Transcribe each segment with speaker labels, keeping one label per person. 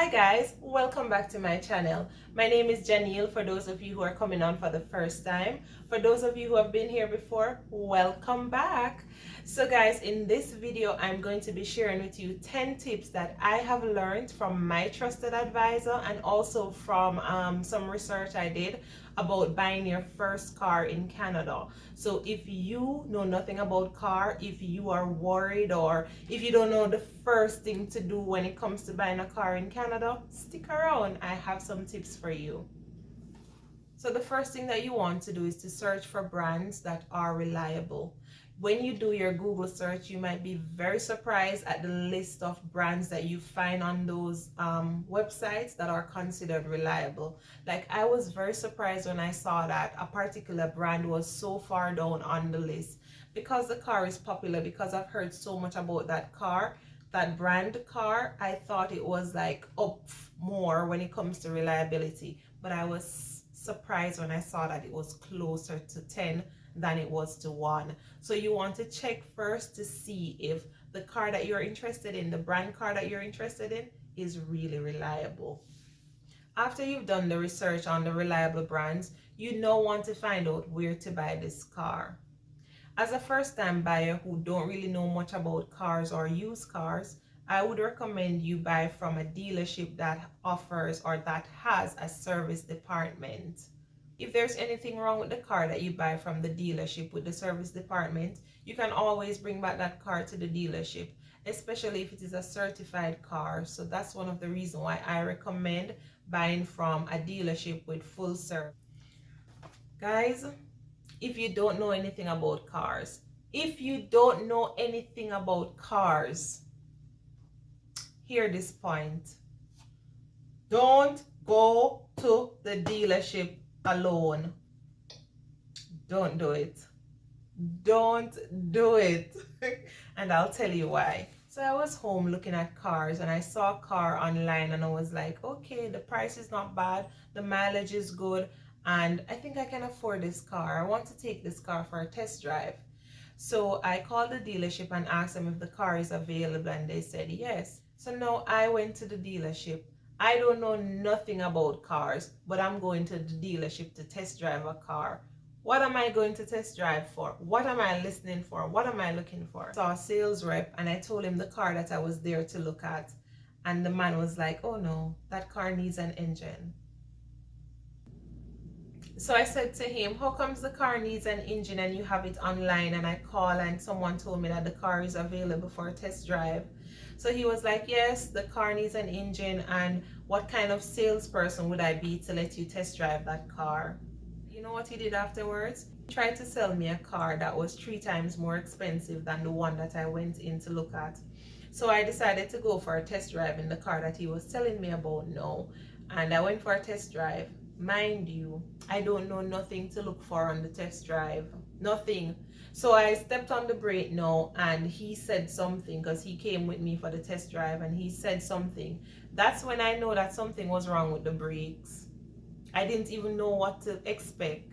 Speaker 1: Hi guys, welcome back to my channel. My name is Janelle for those of you who are coming on for the first time. For those of you who have been here before, welcome back. So guys, in this video, I'm going to be sharing with you 10 tips that I have learned from my trusted advisor and also from some research I did about buying your first car in Canada. So if you know nothing about car, if you are worried or if you don't know the first thing to do when it comes to buying a car in Canada, stick around. I have some tips for you. So the first thing that you want to do is to search for brands that are reliable. When you do your Google search, you might be very surprised at the list of brands that you find on those websites that are considered reliable. Like, I was very surprised when I saw that a particular brand was so far down on the list. Because the car is popular, because I've heard so much about that car, that brand car, I thought it was like up more when it comes to reliability. But I was surprised when I saw that it was closer to 10 than it was to 1. So you want to check first to see if the car that you're interested in, the brand car that you're interested in, is really reliable. After you've done the research on the reliable brands, you now want to find out where to buy this car. As a first-time buyer who don't really know much about cars or used cars, I would recommend you buy from a dealership that offers or that has a service department. If there's anything wrong with the car that you buy from the dealership with the service department, you can always bring back that car to the dealership, especially if it is a certified car. So that's one of the reasons why I recommend buying from a dealership with full service. Guys, if you don't know anything about cars, hear this point. Don't go to the dealership alone. Don't do it. Don't do it. And I'll tell you why. So I was home looking at cars and I saw a car online and I was like, okay, the price is not bad, the mileage is good, and I think I can afford this car. I want to take this car for a test drive. So I called the dealership and asked them if the car is available and they said yes. So now I went to the dealership. I don't know nothing about cars, but I'm going to the dealership to test drive a car. What am I going to test drive for? What am I listening for? What am I looking for? I saw a sales rep and I told him the car that I was there to look at. And the man was like, oh no, that car needs an engine. So I said to him, how comes the car needs an engine and you have it online? And I call and someone told me that the car is available for a test drive. So he was like, yes, the car needs an engine, and what kind of salesperson would I be to let you test drive that car? You know what he did afterwards? He tried to sell me a car that was 3 times more expensive than the one that I went in to look at. So I decided to go for a test drive in the car that he was telling me about now. And I went for a test drive. Mind you, I don't know nothing to look for on the test drive. Nothing. So I stepped on the brake now and he said something, because he came with me for the test drive and he said something. That's when I know that something was wrong with the brakes. I didn't even know what to expect.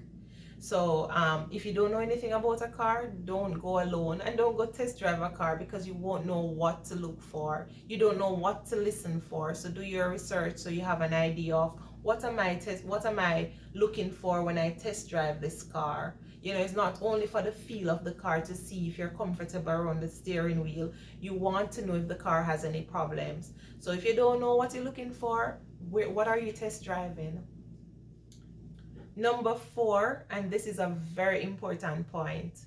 Speaker 1: So if you don't know anything about a car, don't go alone and don't go test drive a car, because you won't know what to look for. You don't know what to listen for. So do your research so you have an idea of what am I looking for when I test drive this car. You know, it's not only for the feel of the car to see if you're comfortable around the steering wheel. You want to know if the car has any problems. So if you don't know what you're looking for, what are you test driving? Number 4, and this is a very important point,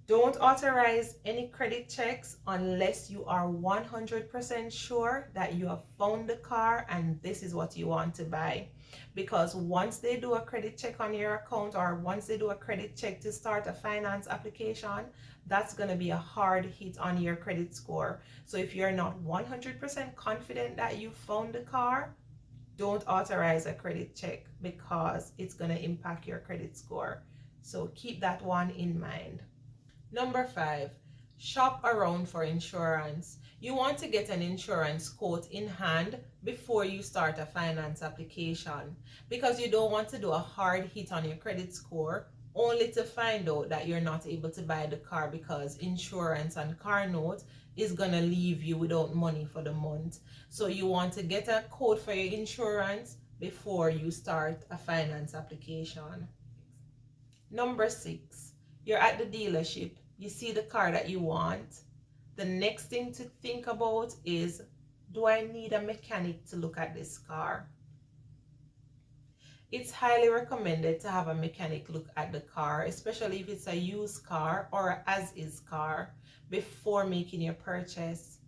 Speaker 1: don't authorize any credit checks unless you are 100% sure that you have found the car and this is what you want to buy. Because once they do a credit check on your account, or once they do a credit check to start a finance application, that's going to be a hard hit on your credit score. So if you're not 100% confident that you found the car, don't authorize a credit check, because it's going to impact your credit score. So keep that one in mind. Number 5, shop around for insurance. You want to get an insurance quote in hand before you start a finance application, because you don't want to do a hard hit on your credit score only to find out that you're not able to buy the car because insurance and car note is gonna leave you without money for the month. So you want to get a quote for your insurance before you start a finance application. Number 6, you're at the dealership, you see the car that you want. The next thing to think about is, do I need a mechanic to look at this car? It's highly recommended to have a mechanic look at the car, especially if it's a used car or as-is car, before making your purchase.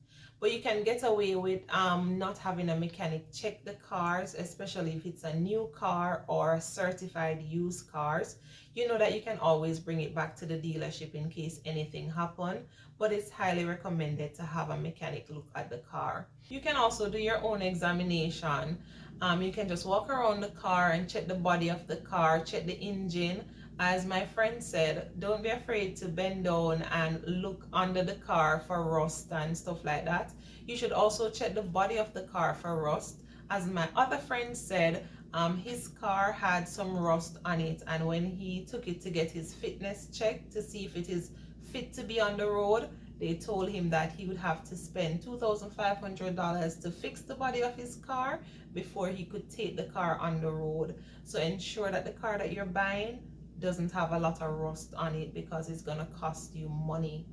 Speaker 1: But you can get away with not having a mechanic check the cars, especially if it's a new car or certified used cars. You know that you can always bring it back to the dealership in case anything happened, but it's highly recommended to have a mechanic look at the car. You can also do your own examination. You can just walk around the car and check the body of the car, check the engine. As my friend said, don't be afraid to bend down and look under the car for rust and stuff like that. You should also check the body of the car for rust. As my other friend said, his car had some rust on it, and when he took it to get his fitness check to see if it is fit to be on the road, they told him that he would have to spend $2,500 to fix the body of his car before he could take the car on the road. So ensure that the car that you're buying doesn't have a lot of rust on it, because it's going to cost you money.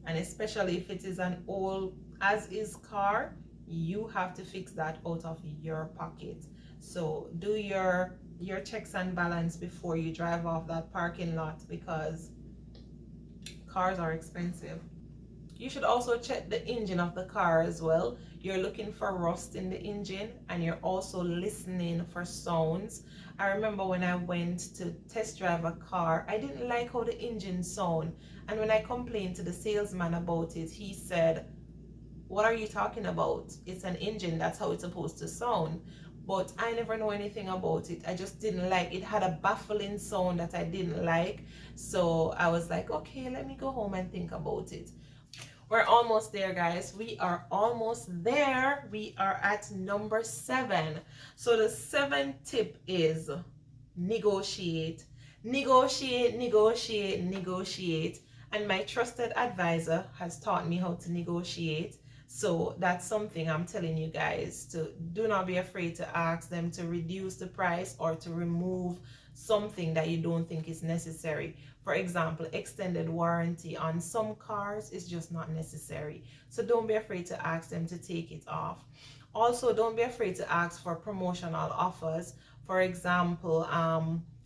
Speaker 1: And especially if it is an old as-is car, you have to fix that out of your pocket. So do your checks and balance before you drive off that parking lot, because cars are expensive. You should also check the engine of the car as well. You're looking for rust in the engine, and you're also listening for sounds. I remember when I went to test drive a car, I didn't like how the engine sounded. And when I complained to the salesman about it, he said, "What are you talking about? It's an engine, that's how it's supposed to sound." But I never know anything about it. I just didn't like it. It had a baffling sound that I didn't like. So I was like, okay, let me go home and think about it. We're almost there, guys. We are almost there. We are at number 7. So the 7th tip is negotiate. Negotiate, negotiate, negotiate. And my trusted advisor has taught me how to negotiate. So that's something I'm telling you guys to do. Not be afraid to ask them to reduce the price or to remove something that you don't think is necessary. For example, extended warranty on some cars is just not necessary. So don't be afraid to ask them to take it off. Also, don't be afraid to ask for promotional offers. For example,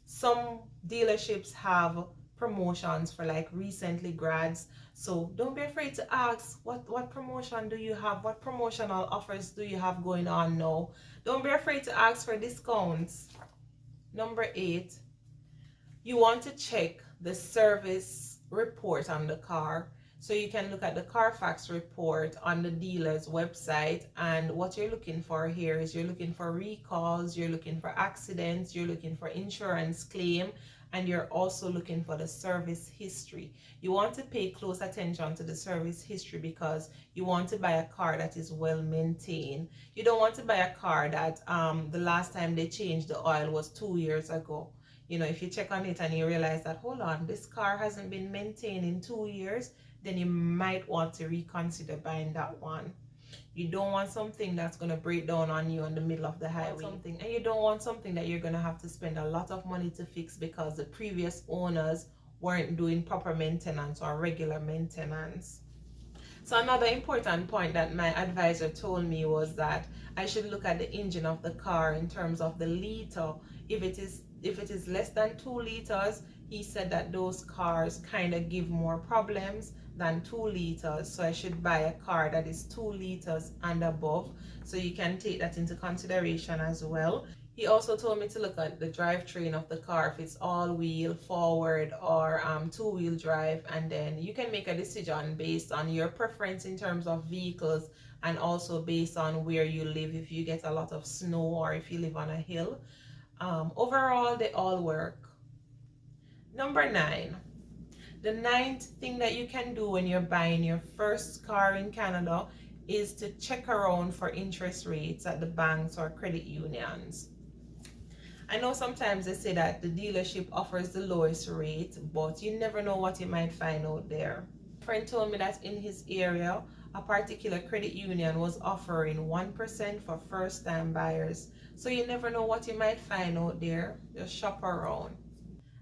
Speaker 1: some dealerships have promotions for like recently grads. So don't be afraid to ask, what promotion do you have? What promotional offers do you have going on now? Don't be afraid to ask for discounts. Number 8, you want to check the service report on the car. So you can look at the Carfax report on the dealer's website, and what you're looking for here is you're looking for recalls, you're looking for accidents, you're looking for insurance claim, and you're also looking for the service history. You want to pay close attention to the service history because you want to buy a car that is well maintained. You don't want to buy a car that the last time they changed the oil was 2 years ago. You know, if you check on it and you realize that, hold on, this car hasn't been maintained in 2 years, then you might want to reconsider buying that one. You don't want something that's going to break down on you in the middle of the highway. And you don't want something that you're going to have to spend a lot of money to fix because the previous owners weren't doing proper maintenance or regular maintenance. So another important point that my advisor told me was that I should look at the engine of the car in terms of the liter. If it is less than 2 liters, he said that those cars kind of give more problems than 2 liters. So I should buy a car that is 2 liters and above. So you can take that into consideration as well. He also told me to look at the drivetrain of the car, if it's all-wheel, forward, or two-wheel drive, and then you can make a decision based on your preference in terms of vehicles, and also based on where you live, if you get a lot of snow or if you live on a hill. Overall, they all work. Number 9. The 9th thing that you can do when you're buying your first car in Canada is to check around for interest rates at the banks or credit unions. I know sometimes they say that the dealership offers the lowest rate, but you never know what you might find out there. A friend told me that in his area, a particular credit union was offering 1% for first-time buyers. So you never know what you might find out there. Just shop around.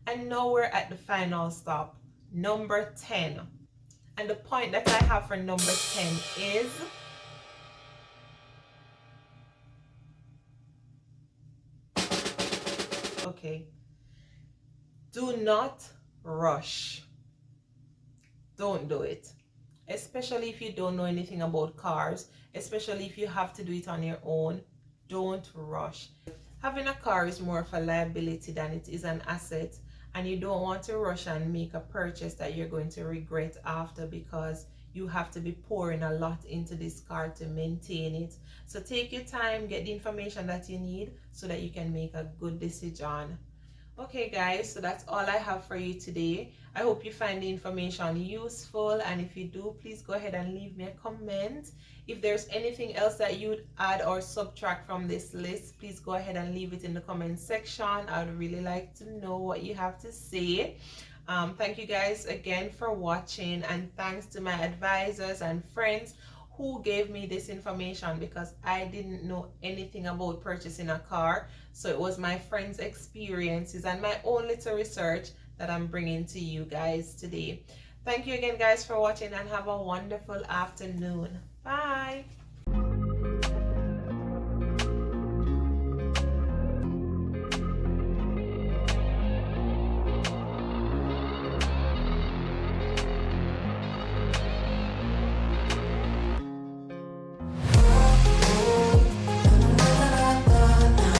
Speaker 1: And now we're at the final stop, number 10. And the point that I have for number 10 is okay, do not rush. Don't do it. Especially if you don't know anything about cars, especially if you have to do it on your own. Don't rush. Having a car is more of a liability than it is an asset, and you don't want to rush and make a purchase that you're going to regret after, because you have to be pouring a lot into this car to maintain it. So take your time, get the information that you need so that you can make a good decision. Okay guys, so that's all I have for you today. I hope you find the information useful, and if you do, please go ahead and leave me a comment. If there's anything else that you'd add or subtract from this list, please go ahead and leave it in the comment section. I'd really like to know what you have to say. Thank you guys again for watching, and thanks to my advisors and friends who gave me this information, because I didn't know anything about purchasing a car. So it was my friends' experiences and my own little research that I'm bringing to you guys today. Thank you again guys for watching, and have a wonderful afternoon. Bye.